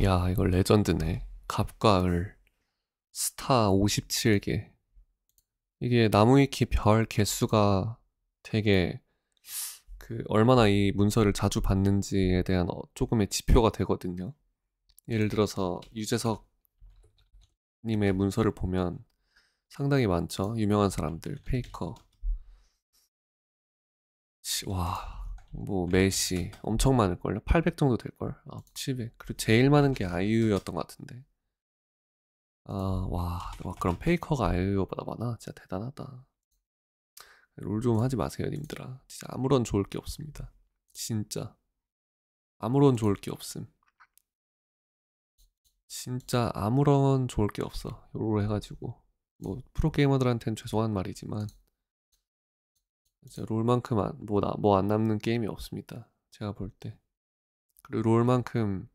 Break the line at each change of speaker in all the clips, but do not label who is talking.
야, 이거 레전드네. 갑과 을, 스타 57개. 이게 나무위키 별 개수가 되게 얼마나 이 문서를 자주 받는지에 대한 조금의 지표가 되거든요. 예를 들어서 유재석 님의 문서를 보면 상당히 많죠. 유명한 사람들, 페이커. 와, 뭐 메시 엄청 많을걸요. 800 정도 될걸. 700. 그리고 제일 많은 게 아이유였던 것 같은데. 와, 그럼 페이커가 아이유보다 많아? 진짜 대단하다. 롤 좀 하지 마세요, 님들아. 진짜 아무런 좋을 게 없습니다. 진짜 아무런 좋을 게 없음. 진짜 아무런 좋을 게 없어. 롤 해가지고 뭐 프로게이머들한테는 죄송한 말이지만 진짜 롤만큼 뭐 안 남는 게임이 없습니다. 제가 볼 때. 그리고 롤만큼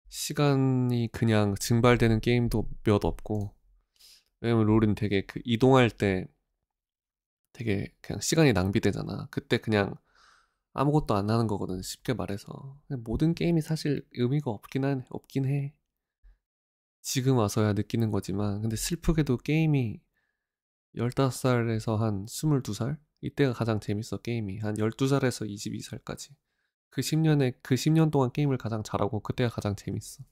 시간이 그냥 증발되는 게임도 몇 없고, 왜냐면 롤은 되게 이동할 때 되게 그냥 시간이 낭비되잖아. 그때 그냥 아무것도 안 하는 거거든. 쉽게 말해서. 모든 게임이 사실 의미가 없긴 해. 지금 와서야 느끼는 거지만, 근데 슬프게도 게임이 15살에서 한 22살? 이때가 가장 재밌어, 게임이. 한 12살에서 22살까지. 그 10년 동안 게임을 가장 잘하고 그때가 가장 재밌어.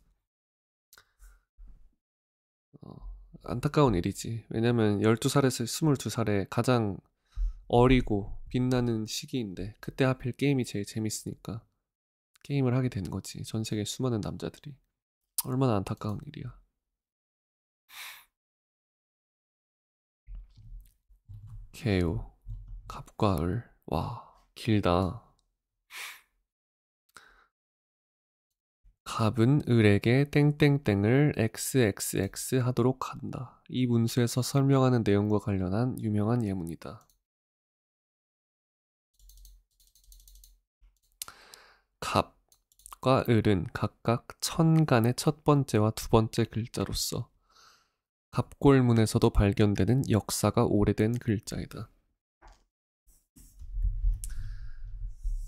어, 안타까운 일이지. 왜냐면 12살에서 22살에 가장 어리고 빛나는 시기인데, 그때 하필 게임이 제일 재밌으니까 게임을 하게 되는 거지. 전 세계 수많은 남자들이. 얼마나 안타까운 일이야. 개요. 갑과 을. 와, 길다. 갑은 을에게 땡땡땡을 XXX 하도록 한다. 이 문수에서 설명하는 내용과 관련한 유명한 예문이다. 갑과 을은 각각 천간의 첫 번째와 두 번째 글자로서 갑골문에서도 발견되는 역사가 오래된 글자이다.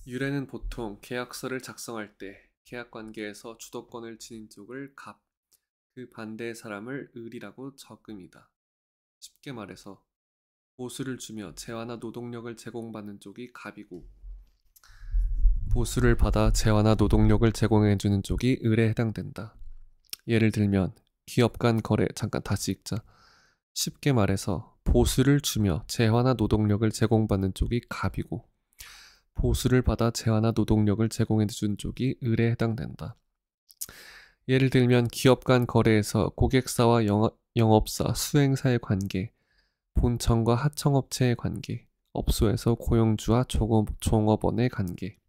유래는 보통 계약서를 작성할 때 계약 관계에서 주도권을 지닌 쪽을 갑, 그 반대의 사람을 을이라고 적음이다. 쉽게 말해서 보수를 주며 재화나 노동력을 제공받는 쪽이 갑이고, 보수를 받아 재화나 노동력을 제공해주는 쪽이 을에 해당된다. 예를 들면 기업 간 거래, 잠깐 다시 읽자. 쉽게 말해서 보수를 주며 재화나 노동력을 제공받는 쪽이 갑이고, 보수를 받아 재화나 노동력을 제공해준 쪽이 을에 해당된다. 예를 들면 기업 간 거래에서 고객사와 영업사, 수행사의 관계, 본청과 하청업체의 관계, 업소에서 고용주와 종업원의 관계,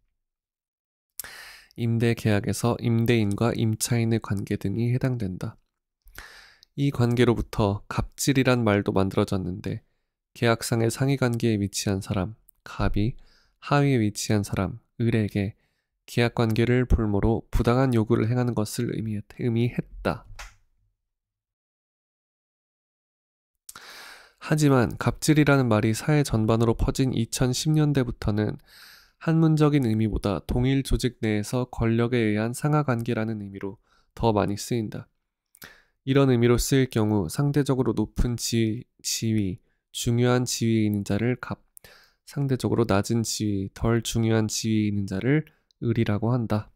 임대 계약에서 임대인과 임차인의 관계 등이 해당된다. 이 관계로부터 갑질이란 말도 만들어졌는데, 계약상의 상위 관계에 위치한 사람, 갑이 하위에 위치한 사람, 을에게 계약 관계를 볼모로 부당한 요구를 행하는 것을 의미했다. 하지만 갑질이라는 말이 사회 전반으로 퍼진 2010년대부터는 한문적인 의미보다 동일 조직 내에서 권력에 의한 상하관계라는 의미로 더 많이 쓰인다. 이런 의미로 쓰일 경우 상대적으로 높은 지위, 중요한 지위에 있는 자를 갑, 상대적으로 낮은 지위, 덜 중요한 지위에 있는 자를 을이라고 한다.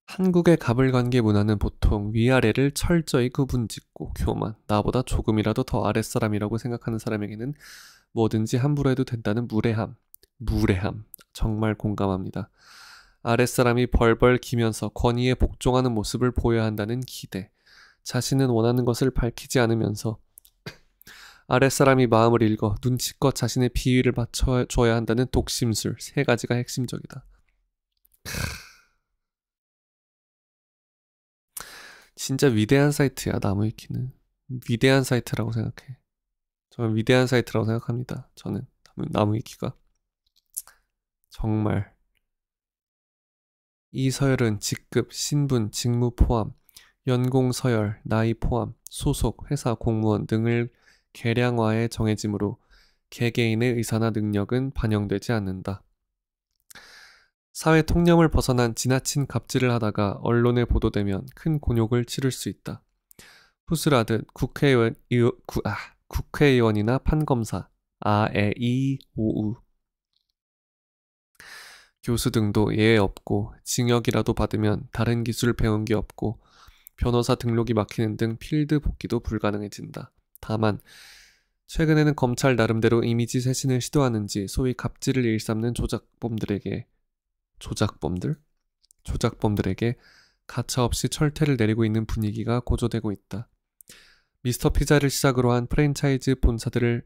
한국의 갑을관계 문화는 보통 위아래를 철저히 구분짓고 교만, 나보다 조금이라도 더 아랫사람이라고 생각하는 사람에게는 뭐든지 함부로 해도 된다는 무례함, 정말 공감합니다. 아랫사람이 벌벌 기면서 권위에 복종하는 모습을 보여야 한다는 기대, 자신은 원하는 것을 밝히지 않으면서 아랫사람이 마음을 읽어 눈치껏 자신의 비위를 맞춰줘야 한다는 독심술, 세 가지가 핵심적이다. 진짜 위대한 사이트야, 나무위키는. 위대한 사이트라고 생각해. 저는 위대한 사이트라고 생각합니다. 저는 나무위키가. 정말. 이 서열은 직급, 신분, 직무 포함, 연공 서열, 나이 포함, 소속, 회사 공무원 등을 계량화해 정해지므로 개개인의 의사나 능력은 반영되지 않는다. 사회 통념을 벗어난 지나친 갑질을 하다가 언론에 보도되면 큰 곤욕을 치를 수 있다. 푸스라듯 국회의원이나 판검사, 아에이오우 교수 등도 예외 없고 징역이라도 받으면 다른 기술 배운 게 없고 변호사 등록이 막히는 등 필드 복귀도 불가능해진다. 다만 최근에는 검찰 나름대로 이미지 쇄신을 시도하는지 소위 갑질을 일삼는 조작범들에게 가차없이 철퇴를 내리고 있는 분위기가 고조되고 있다. 미스터 피자를 시작으로 한 프랜차이즈 본사들을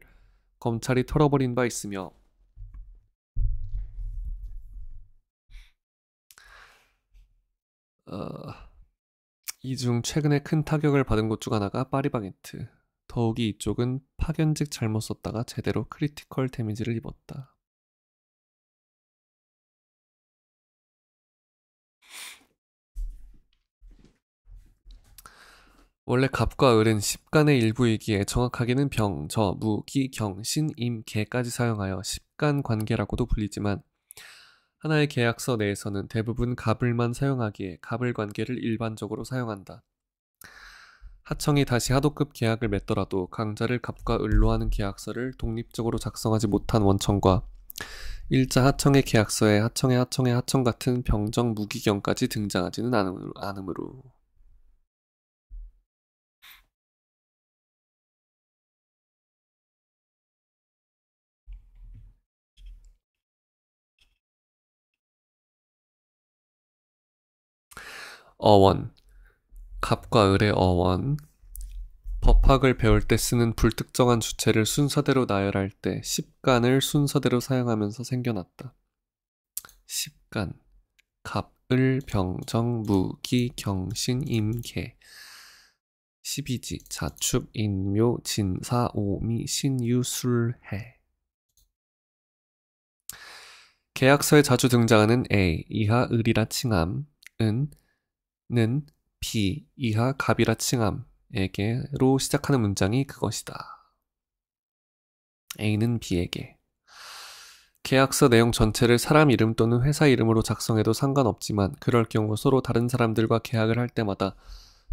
검찰이 털어버린 바 있으며 이 중 최근에 큰 타격을 받은 곳 중 하나가 파리바게트. 더욱이 이쪽은 파견직 잘못 썼다가 제대로 크리티컬 데미지를 입었다. 원래 갑과 을은 십간의 일부이기에 정확하게는 병, 저, 무, 기, 경, 신, 임, 계까지 사용하여 십간 관계라고도 불리지만 하나의 계약서 내에서는 대부분 갑을만 사용하기에 갑을 관계를 일반적으로 사용한다. 하청이 다시 하도급 계약을 맺더라도 강자를 갑과 을로 하는 계약서를 독립적으로 작성하지 못한 원청과 일자 하청의 계약서에 하청의 하청 같은 병정 무기경까지 등장하지는 않으므로 어원 갑과 을의 어원 법학을 배울 때 쓰는 불특정한 주체를 순서대로 나열할 때 십간을 순서대로 사용하면서 생겨났다. 십간 갑, 을, 병, 정, 무, 기, 경, 신, 임, 계 십이지, 자축, 인묘, 진사, 오미, 신유, 술, 해 계약서에 자주 등장하는 A, 이하 을이라 칭함, 는 B, 이하 갑이라 칭함에게로 시작하는 문장이 그것이다. A는 B에게 계약서 내용 전체를 사람 이름 또는 회사 이름으로 작성해도 상관없지만 그럴 경우 서로 다른 사람들과 계약을 할 때마다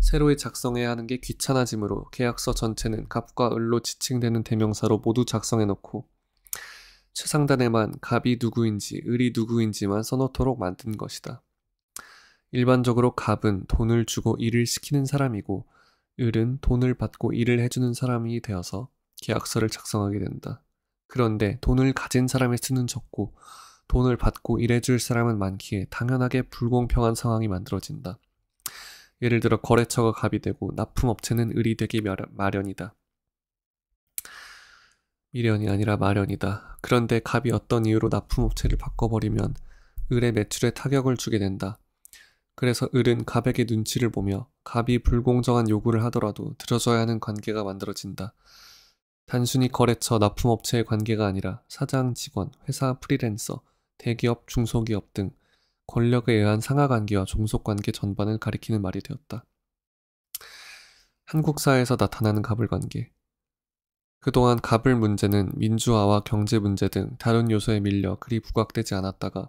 새로이 작성해야 하는 게 귀찮아지므로 계약서 전체는 갑과 을로 지칭되는 대명사로 모두 작성해놓고 최상단에만 갑이 누구인지 을이 누구인지만 써놓도록 만든 것이다. 일반적으로 갑은 돈을 주고 일을 시키는 사람이고 을은 돈을 받고 일을 해주는 사람이 되어서 계약서를 작성하게 된다. 그런데 돈을 가진 사람의 수는 적고 돈을 받고 일해줄 사람은 많기에 당연하게 불공평한 상황이 만들어진다. 예를 들어 거래처가 갑이 되고 납품업체는 을이 되기 마련이다. 미련이 아니라 마련이다. 그런데 갑이 어떤 이유로 납품업체를 바꿔버리면 을의 매출에 타격을 주게 된다. 그래서 을은 갑에게 눈치를 보며 갑이 불공정한 요구를 하더라도 들어줘야 하는 관계가 만들어진다. 단순히 거래처, 납품업체의 관계가 아니라 사장, 직원, 회사, 프리랜서, 대기업, 중소기업 등 권력에 의한 상하관계와 종속관계 전반을 가리키는 말이 되었다. 한국 사회에서 나타나는 갑을관계. 그동안 갑을 문제는 민주화와 경제 문제 등 다른 요소에 밀려 그리 부각되지 않았다가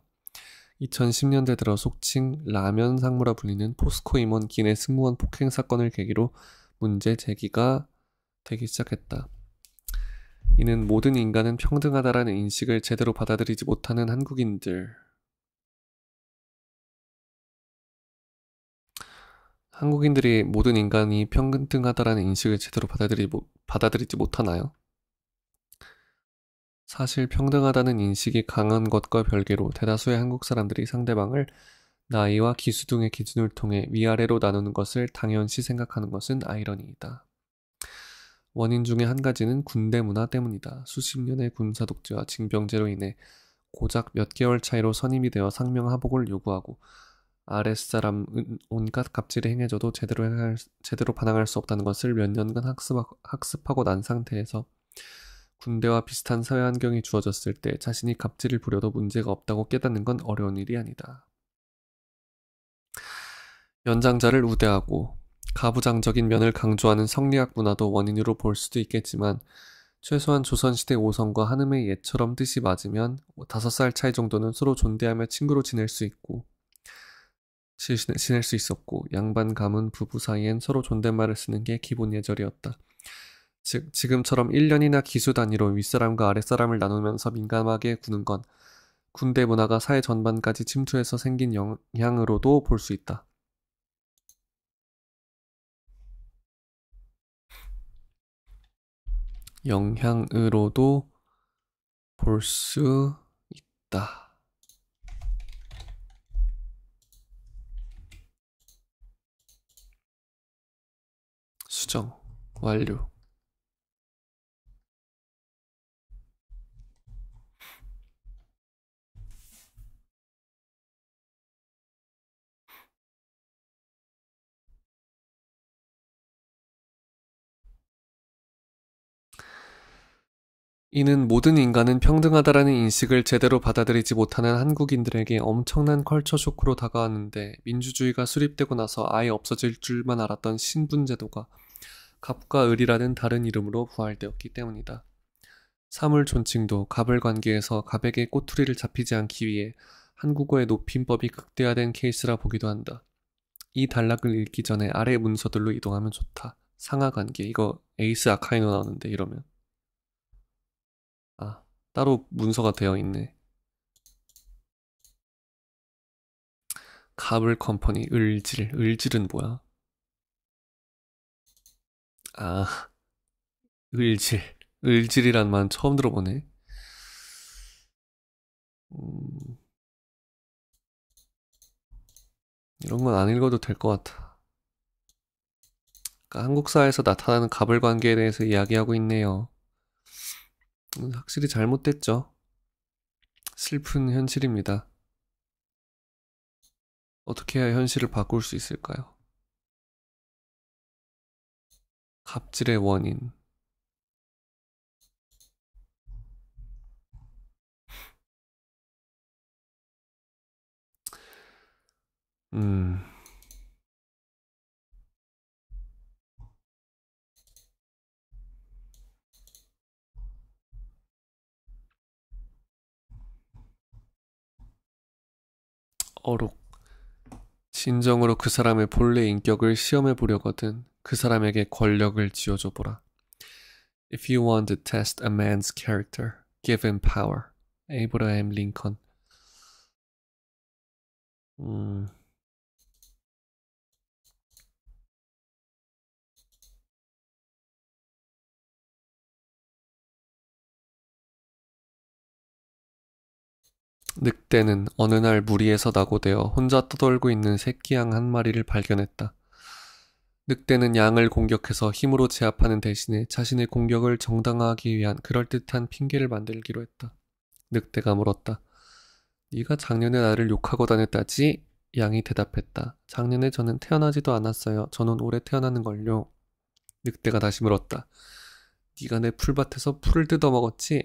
2010년대 들어 속칭 라면 상무라 불리는 포스코 임원 기내 승무원 폭행 사건을 계기로 문제 제기가 되기 시작했다. 이는 모든 인간은 평등하다라는 인식을 제대로 받아들이지 못하는 한국인들이 모든 인간이 평등하다라는 인식을 제대로 받아들이지 못하나요? 사실 평등하다는 인식이 강한 것과 별개로 대다수의 한국 사람들이 상대방을 나이와 기수 등의 기준을 통해 위아래로 나누는 것을 당연시 생각하는 것은 아이러니이다. 원인 중에 한 가지는 군대 문화 때문이다. 수십 년의 군사 독재와 징병제로 인해 고작 몇 개월 차이로 선임이 되어 상명하복을 요구하고 아랫사람은 온갖 갑질에 행해져도 제대로 반항할 수 없다는 것을 몇 년간 학습하고 난 상태에서 군대와 비슷한 사회 환경이 주어졌을 때 자신이 갑질을 부려도 문제가 없다고 깨닫는 건 어려운 일이 아니다. 연장자를 우대하고 가부장적인 면을 강조하는 성리학 문화도 원인으로 볼 수도 있겠지만 최소한 조선시대 오성과 한음의 옛처럼 뜻이 맞으면 5살 차이 정도는 서로 존대하며 친구로 지낼 수 있었고 양반 가문 부부 사이엔 서로 존댓말을 쓰는 게 기본 예절이었다. 즉 지금처럼 1년이나 기수 단위로 윗사람과 아랫사람을 나누면서 민감하게 구는 건 군대 문화가 사회 전반까지 침투해서 생긴 영향으로도 볼 수 있다. 영향으로도 볼 수 있다. 수정 완료. 이는 모든 인간은 평등하다라는 인식을 제대로 받아들이지 못하는 한국인들에게 엄청난 컬처 쇼크로 다가왔는데 민주주의가 수립되고 나서 아예 없어질 줄만 알았던 신분제도가 갑과 을이라는 다른 이름으로 부활되었기 때문이다. 사물 존칭도 갑을 관계에서 갑에게 꼬투리를 잡히지 않기 위해 한국어의 높임법이 극대화된 케이스라 보기도 한다. 이 단락을 읽기 전에 아래 문서들로 이동하면 좋다. 상하 관계 이거 에이스 아카이노 나오는데 이러면 아 따로 문서가 되어 있네. 갑을 컴퍼니 을질은 뭐야? 아 을질 을질이란 말 처음 들어보네. 음, 이런 건 안 읽어도 될 것 같아. 그러니까 한국 사회에서 나타나는 갑을 관계에 대해서 이야기하고 있네요. 확실히 잘못됐죠. 슬픈 현실입니다. 어떻게 해야 현실을 바꿀 수 있을까요? 갑질의 원인. 음, 어록. 진정으로 그 사람의 본래 인격을 시험해 보려거든 그 사람에게 권력을 쥐어줘 보라. If you want to test a man's character, give him power. 에이브라임 링컨. 음, 늑대는 어느 날 무리에서 낙오되어 혼자 떠돌고 있는 새끼 양 한 마리를 발견했다. 늑대는 양을 공격해서 힘으로 제압하는 대신에 자신의 공격을 정당화하기 위한 그럴듯한 핑계를 만들기로 했다. 늑대가 물었다. 네가 작년에 나를 욕하고 다녔다지? 양이 대답했다. 작년에 저는 태어나지도 않았어요. 저는 올해 태어나는 걸요. 늑대가 다시 물었다. 네가 내 풀밭에서 풀을 뜯어먹었지?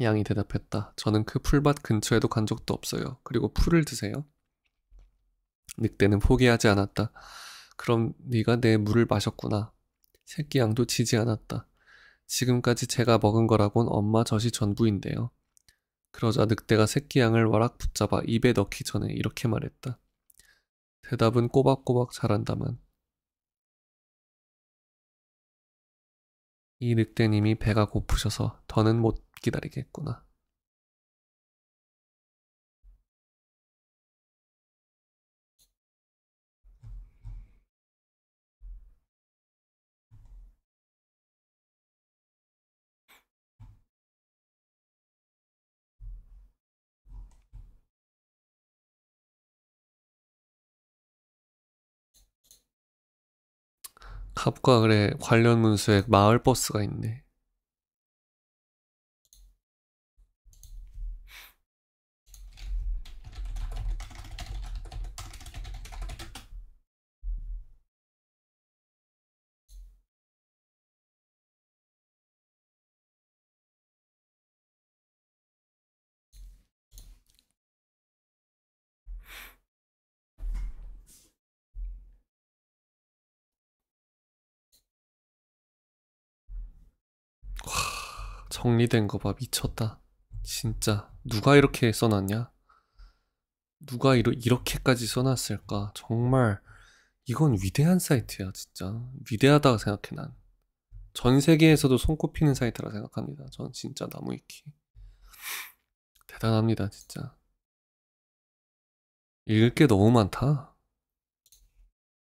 양이 대답했다. 저는 그 풀밭 근처에도 간 적도 없어요. 그리고 풀을 드세요? 늑대는 포기하지 않았다. 그럼 네가 내 물을 마셨구나. 새끼 양도 지지 않았다. 지금까지 제가 먹은 거라곤 엄마 젖이 전부인데요. 그러자 늑대가 새끼 양을 와락 붙잡아 입에 넣기 전에 이렇게 말했다. 대답은 꼬박꼬박 잘한다만. 이 늑대님이 배가 고프셔서 더는 못 기다리겠구나. 갑과 을의 관련 문서에 마을 버스가 있네. 정리된 거 봐. 미쳤다. 진짜 누가 이렇게 써놨냐? 누가 이렇게까지 써놨을까? 정말 이건 위대한 사이트야, 진짜. 위대하다고 생각해, 난. 전 세계에서도 손꼽히는 사이트라 생각합니다. 전 진짜 나무위키. 대단합니다, 진짜. 읽을 게 너무 많다.